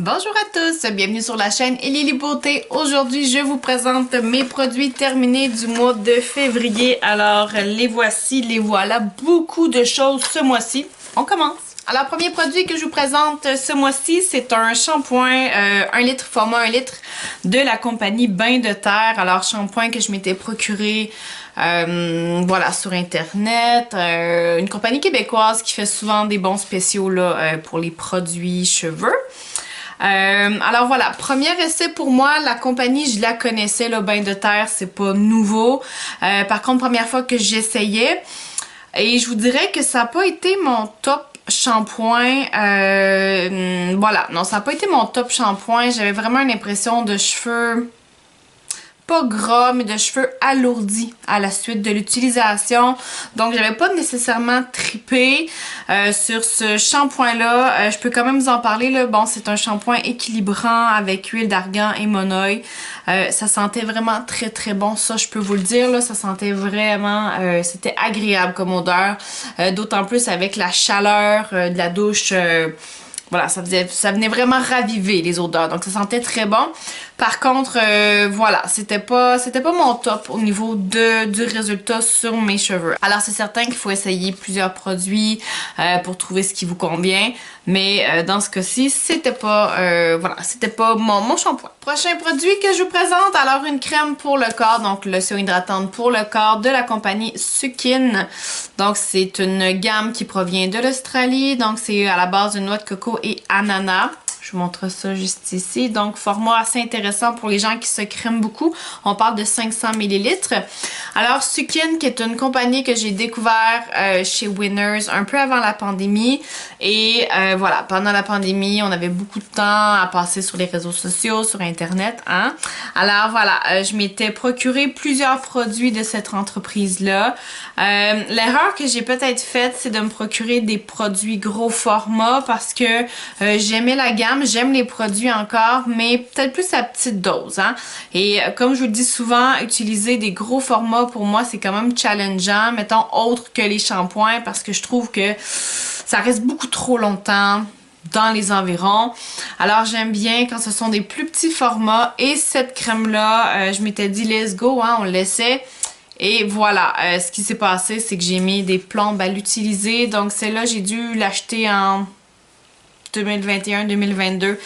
Bonjour à tous, bienvenue sur la chaîne Lily Beauté. Aujourd'hui, je vous présente mes produits terminés du mois de février. Alors, les voici, les voilà, beaucoup de choses ce mois-ci. On commence. Alors, premier produit que je vous présente ce mois-ci, c'est un shampoing 1 litre, format 1 litre de la compagnie Bain de Terre. Alors, shampoing que je m'étais procuré voilà, sur internet, une compagnie québécoise qui fait souvent des bons spéciaux là, pour les produits cheveux. Alors voilà, premier essai pour moi, la compagnie je la connaissais, le Bain de Terre, c'est pas nouveau. Par contre, première fois que j'essayais, et je vous dirais que ça n'a pas été mon top shampoing. Voilà, non, ça n'a pas été mon top shampoing. J'avais vraiment une impression de cheveux pas gras, mais de cheveux alourdis à la suite de l'utilisation. Donc, j'avais pas nécessairement trippé sur ce shampoing-là. Je peux quand même vous en parler, là. Bon, c'est un shampoing équilibrant avec huile d'argan et monoï. Ça sentait vraiment très, très bon. Ça, je peux vous le dire, là. Ça sentait vraiment... c'était agréable comme odeur. D'autant plus avec la chaleur de la douche... voilà, ça venait vraiment raviver les odeurs. Donc, ça sentait très bon. Par contre, voilà, c'était pas mon top au niveau du résultat sur mes cheveux. Alors, c'est certain qu'il faut essayer plusieurs produits pour trouver ce qui vous convient. Mais dans ce cas-ci, c'était pas, voilà, c'était pas mon shampoing. Prochain produit que je vous présente, alors une crème pour le corps, donc lotion hydratante pour le corps de la compagnie Sukin. Donc, c'est une gamme qui provient de l'Australie. Donc, c'est à la base de noix de coco et ananas. Je vous montre ça juste ici. Donc, format assez intéressant pour les gens qui se crèment beaucoup. On parle de 500 ml. Alors, Sukin, qui est une compagnie que j'ai découvert chez Winners un peu avant la pandémie. Et voilà, pendant la pandémie, on avait beaucoup de temps à passer sur les réseaux sociaux, sur Internet. Hein? Alors, voilà, je m'étais procuré plusieurs produits de cette entreprise-là. L'erreur que j'ai peut-être faite, c'est de me procurer des produits gros format parce que j'aimais la gamme. J'aime les produits encore, mais peut-être plus à petite dose. Hein? Et comme je vous le dis souvent, utiliser des gros formats, pour moi, c'est quand même challengeant. Mettons, autre que les shampoings, parce que je trouve que ça reste beaucoup trop longtemps dans les environs. Alors, j'aime bien quand ce sont des plus petits formats. Et cette crème-là, je m'étais dit, let's go, hein, on le laissait. Et voilà, ce qui s'est passé, c'est que j'ai mis des plombes à l'utiliser. Donc, celle-là, j'ai dû l'acheter en 2021-2022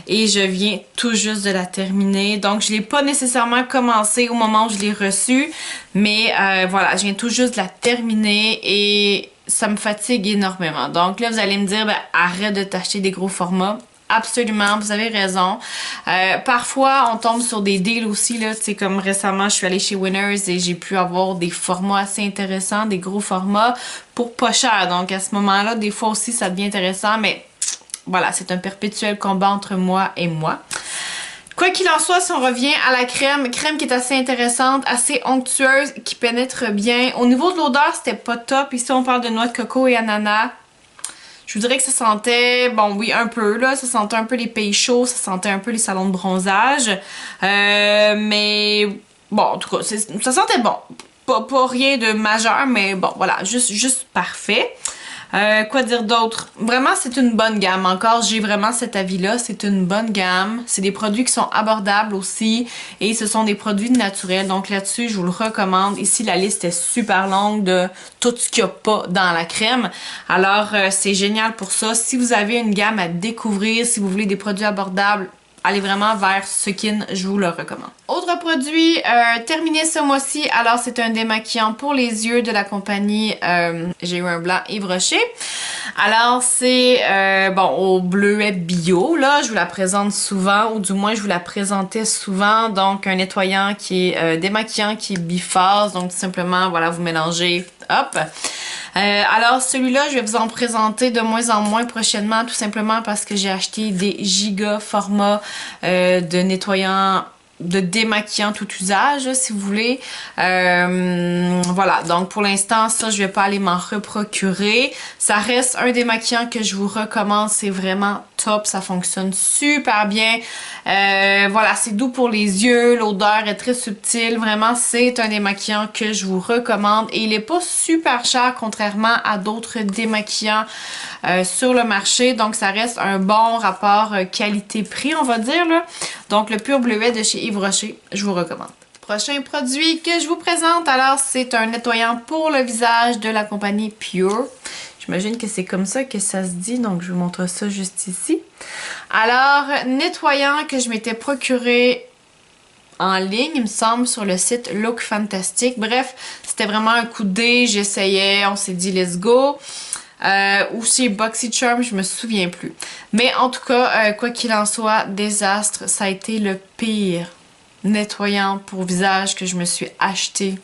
et je viens tout juste de la terminer. Donc, je ne l'ai pas nécessairement commencé au moment où je l'ai reçue, mais voilà, je viens tout juste de la terminer et ça me fatigue énormément. Donc là, vous allez me dire, ben, arrête de t'acheter des gros formats. Absolument, vous avez raison. Parfois, on tombe sur des deals aussi, là. C'est comme récemment, je suis allée chez Winners et j'ai pu avoir des formats assez intéressants, des gros formats pour pas cher. Donc, à ce moment-là, des fois aussi, ça devient intéressant, mais voilà, c'est un perpétuel combat entre moi et moi. Quoi qu'il en soit, si on revient à la crème qui est assez intéressante, assez onctueuse, qui pénètre bien. Au niveau de l'odeur, c'était pas top. Ici, on parle de noix de coco et ananas. Je vous dirais que ça sentait, bon oui, un peu là, ça sentait un peu les pays chauds, ça sentait un peu les salons de bronzage. Mais bon, en tout cas, ça sentait bon. Pas rien de majeur, mais bon, voilà, juste parfait. Quoi dire d'autre? Vraiment, c'est une bonne gamme. Encore, j'ai vraiment cet avis-là. C'est une bonne gamme. C'est des produits qui sont abordables aussi. Et ce sont des produits naturels. Donc là-dessus, je vous le recommande. Ici, la liste est super longue de tout ce qu'il n'y a pas dans la crème. Alors, c'est génial pour ça. Si vous avez une gamme à découvrir, si vous voulez des produits abordables, allez vraiment vers Sukin, je vous le recommande. Autre produit terminé ce mois-ci, alors c'est un démaquillant pour les yeux de la compagnie J'ai eu un blanc Yves Rocher. Alors c'est bon au bleuet bio, là je vous la présente souvent, ou du moins je vous la présentais souvent. Donc un nettoyant qui est démaquillant, qui est biphase, donc tout simplement voilà, vous mélangez, hop. Alors celui-là, je vais vous en présenter de moins en moins prochainement, tout simplement parce que j'ai acheté des giga formats de nettoyants, de démaquillant tout usage, si vous voulez. Voilà, donc pour l'instant, ça, je vais pas aller m'en reprocurer. Ça reste un démaquillant que je vous recommande, c'est vraiment top, ça fonctionne super bien. Voilà, c'est doux pour les yeux, l'odeur est très subtile. Vraiment, c'est un démaquillant que je vous recommande et il est pas super cher contrairement à d'autres démaquillants sur le marché. Donc, ça reste un bon rapport qualité-prix, on va dire, là. Donc, le Pur Bleuet de chez Yves Rocher, je vous recommande. Prochain produit que je vous présente, alors c'est un nettoyant pour le visage de la compagnie Pure. J'imagine que c'est comme ça que ça se dit, donc je vous montre ça juste ici. Alors, nettoyant que je m'étais procuré en ligne, il me semble, sur le site Look Fantastic. Bref, c'était vraiment un coup de dé, j'essayais, on s'est dit let's go. Ou chez BoxyCharm, je me souviens plus. Mais en tout cas, quoi qu'il en soit, désastre, ça a été le pire nettoyant pour visage que je me suis acheté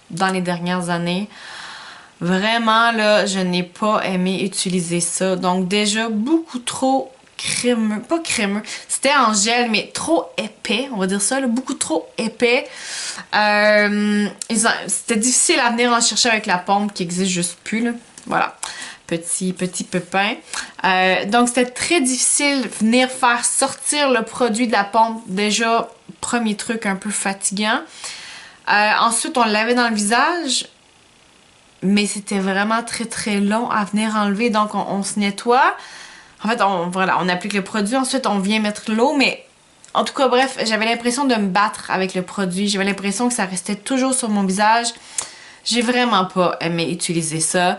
dans les dernières années. Vraiment, là, je n'ai pas aimé utiliser ça. Donc déjà, beaucoup trop crémeux. Pas crémeux, c'était en gel, mais trop épais, on va dire ça, là, beaucoup trop épais. C'était difficile à venir en chercher avec la pompe qui existe juste plus, là. Voilà. Petit pépin. Donc, c'était très difficile de venir faire sortir le produit de la pompe. Déjà, premier truc un peu fatigant. Ensuite, on l'avait dans le visage, mais c'était vraiment très long à venir enlever. Donc, on se nettoie. En fait, on applique le produit. Ensuite, on vient mettre l'eau, mais en tout cas, bref, j'avais l'impression de me battre avec le produit. J'avais l'impression que ça restait toujours sur mon visage. J'ai vraiment pas aimé utiliser ça.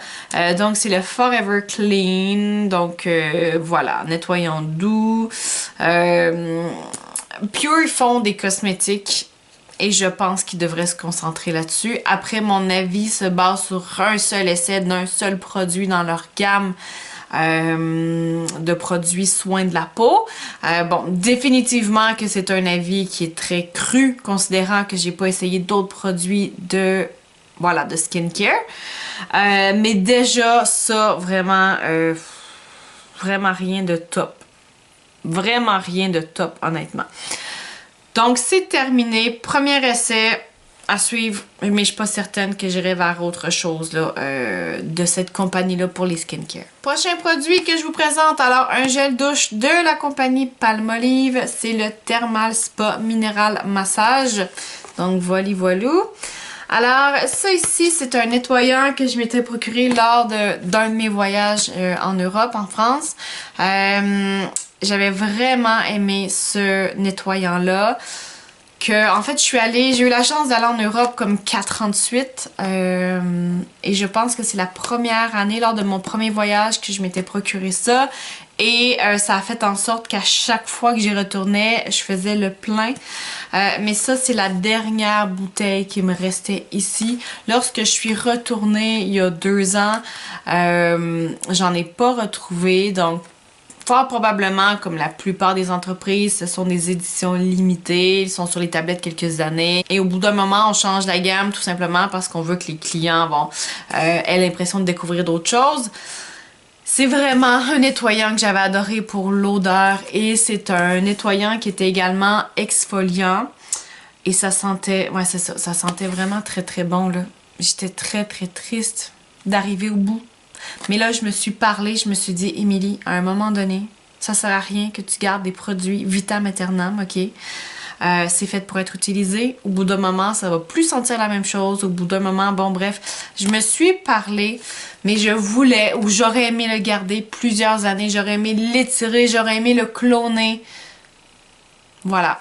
Donc, c'est le Forever Clean. Donc, voilà, nettoyant doux. Pure, ils font des cosmétiques et je pense qu'ils devraient se concentrer là-dessus. Après, mon avis se base sur un seul essai d'un seul produit dans leur gamme de produits soins de la peau. Bon, définitivement que c'est un avis qui est très cru, considérant que j'ai pas essayé d'autres produits de skincare. Mais déjà, ça, vraiment rien de top. Vraiment rien de top, honnêtement. Donc, c'est terminé. Premier essai à suivre, mais je suis pas certaine que j'irai vers autre chose là, de cette compagnie-là pour les skincare. Prochain produit que je vous présente, alors un gel douche de la compagnie Palmolive. C'est le Thermal Spa Mineral Massage. Donc, voilà. Alors, ça ici, c'est un nettoyant que je m'étais procuré lors d'un de mes voyages en Europe, en France. J'avais vraiment aimé ce nettoyant-là. En fait, j'ai eu la chance d'aller en Europe comme 4 ans de suite. Et je pense que c'est la première année, lors de mon premier voyage, que je m'étais procuré ça. Et ça a fait en sorte qu'à chaque fois que j'y retournais, je faisais le plein. Mais ça, c'est la dernière bouteille qui me restait ici. Lorsque je suis retournée il y a 2 ans, j'en ai pas retrouvé. Donc, fort probablement, comme la plupart des entreprises, ce sont des éditions limitées. Ils sont sur les tablettes quelques années. Et au bout d'un moment, on change la gamme tout simplement parce qu'on veut que les clients aient l'impression de découvrir d'autres choses. C'est vraiment un nettoyant que j'avais adoré pour l'odeur et c'est un nettoyant qui était également exfoliant et ça sentait, ouais c'est ça, ça sentait vraiment très bon là. J'étais très triste d'arriver au bout. Mais là, je me suis parlé, je me suis dit, Émilie, à un moment donné, ça sert à rien que tu gardes des produits vitam aeternam, ok? C'est fait pour être utilisé. Au bout d'un moment, ça va plus sentir la même chose. Au bout d'un moment, bon bref, je me suis parlé, mais je voulais, ou j'aurais aimé le garder plusieurs années. J'aurais aimé l'étirer, j'aurais aimé le cloner. Voilà.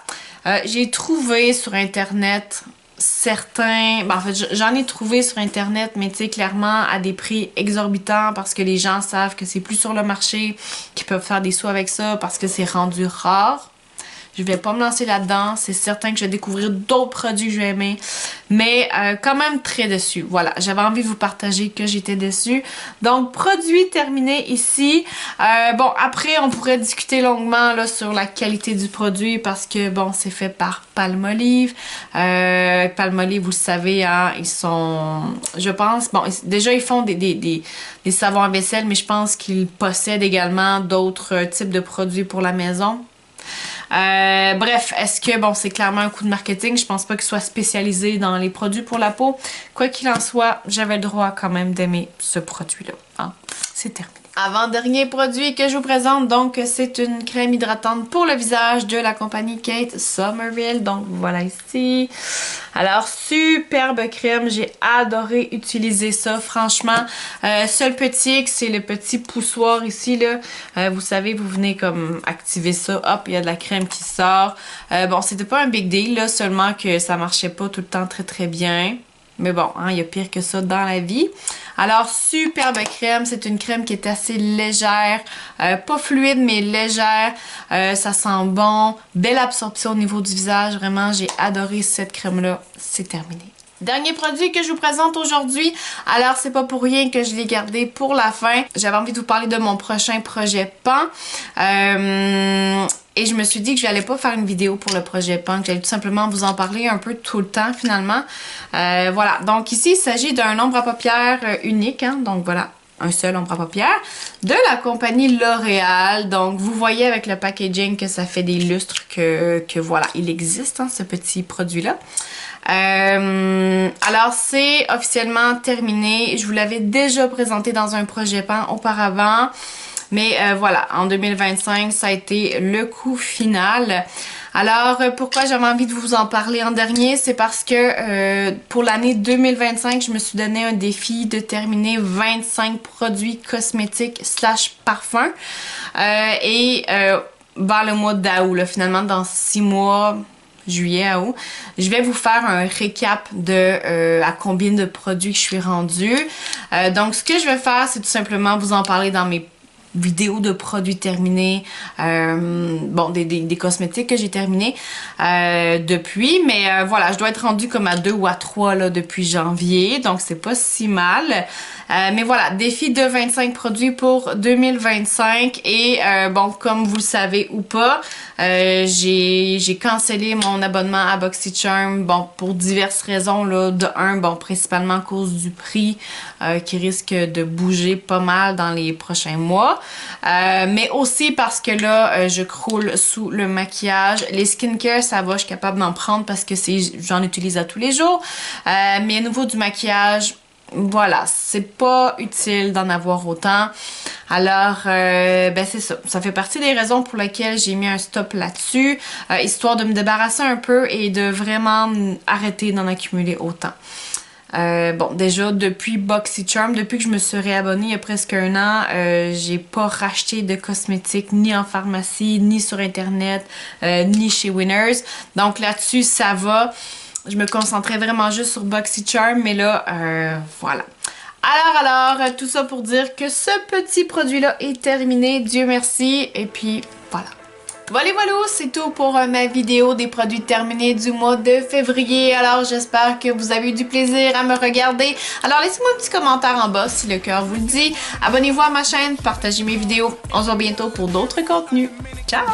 J'ai trouvé sur Internet certains... en fait, j'en ai trouvé sur Internet, mais tu sais, clairement, à des prix exorbitants parce que les gens savent que c'est plus sur le marché, qu'ils peuvent faire des sous avec ça parce que c'est rendu rare. Je vais pas me lancer là-dedans. C'est certain que je vais découvrir d'autres produits que je vais aimer. Mais quand même très déçue. Voilà, j'avais envie de vous partager que j'étais déçue. Donc, produit terminé ici. Bon, après, on pourrait discuter longuement là, sur la qualité du produit parce que, bon, c'est fait par Palmolive. Palmolive, vous le savez, hein, ils sont... Je pense... Bon, déjà, ils font des savons à vaisselle, mais je pense qu'ils possèdent également d'autres types de produits pour la maison. Bref, est-ce que, bon, c'est clairement un coup de marketing. Je pense pas qu'il soit spécialisé dans les produits pour la peau. Quoi qu'il en soit, j'avais le droit quand même d'aimer ce produit-là. Hein? C'est terminé. Avant-dernier produit que je vous présente, donc c'est une crème hydratante pour le visage de la compagnie Kate Somerville. Donc voilà ici. Alors superbe crème, j'ai adoré utiliser ça franchement. Seul petit hic, c'est le petit poussoir ici là. Vous savez, vous venez comme activer ça, hop, il y a de la crème qui sort. Bon, c'était pas un big deal là, seulement que ça marchait pas tout le temps très bien. Mais bon, hein, il y a pire que ça dans la vie. Alors, superbe crème. C'est une crème qui est assez légère. Pas fluide, mais légère. Ça sent bon. Belle absorption au niveau du visage. Vraiment, j'ai adoré cette crème-là. C'est terminé. Dernier produit que je vous présente aujourd'hui. Alors, c'est pas pour rien que je l'ai gardé pour la fin. J'avais envie de vous parler de mon prochain projet PAN. Et je me suis dit que je n'allais pas faire une vidéo pour le projet PAN, que j'allais tout simplement vous en parler un peu tout le temps finalement. Voilà, donc ici il s'agit d'un ombre à paupières unique, hein? Donc voilà, un seul ombre à paupières de la compagnie L'Oréal. Donc vous voyez avec le packaging que ça fait des lustres que voilà, il existe hein, ce petit produit-là. Alors c'est officiellement terminé. Je vous l'avais déjà présenté dans un projet PAN auparavant. Mais voilà, en 2025, ça a été le coup final. Alors, pourquoi j'avais envie de vous en parler en dernier? C'est parce que pour l'année 2025, je me suis donné un défi de terminer 25 produits cosmétiques / parfums. Vers le mois d'août, là, finalement, dans 6 mois... juillet à août, je vais vous faire un récap de à combien de produits que je suis rendue. Donc, ce que je vais faire, c'est tout simplement vous en parler dans mes vidéos de produits terminés, bon, des cosmétiques que j'ai terminés depuis, mais voilà, je dois être rendue comme à 2 ou à 3 là, depuis janvier, donc c'est pas si mal. Mais voilà, défi de 25 produits pour 2025 et bon, comme vous le savez ou pas, j'ai cancellé mon abonnement à BoxyCharm, bon, pour diverses raisons là. De un, bon, principalement à cause du prix qui risque de bouger pas mal dans les prochains mois, mais aussi parce que là, je croule sous le maquillage. Les skincare, ça va, je suis capable d'en prendre parce que j'en utilise à tous les jours, mais au niveau du maquillage, voilà, c'est pas utile d'en avoir autant. Alors, ben c'est ça. Ça fait partie des raisons pour lesquelles j'ai mis un stop là-dessus, histoire de me débarrasser un peu et de vraiment arrêter d'en accumuler autant. Bon, déjà, depuis BoxyCharm, depuis que je me suis réabonnée il y a presque 1 an, j'ai pas racheté de cosmétiques ni en pharmacie, ni sur Internet, ni chez Winners. Donc là-dessus, ça va. Je me concentrais vraiment juste sur BoxyCharm, mais là, voilà. Alors, tout ça pour dire que ce petit produit-là est terminé, Dieu merci, et puis voilà. Voilà, c'est tout pour ma vidéo des produits terminés du mois de février. Alors, j'espère que vous avez eu du plaisir à me regarder. Alors, laissez-moi un petit commentaire en bas si le cœur vous le dit. Abonnez-vous à ma chaîne, partagez mes vidéos. On se voit bientôt pour d'autres contenus. Ciao!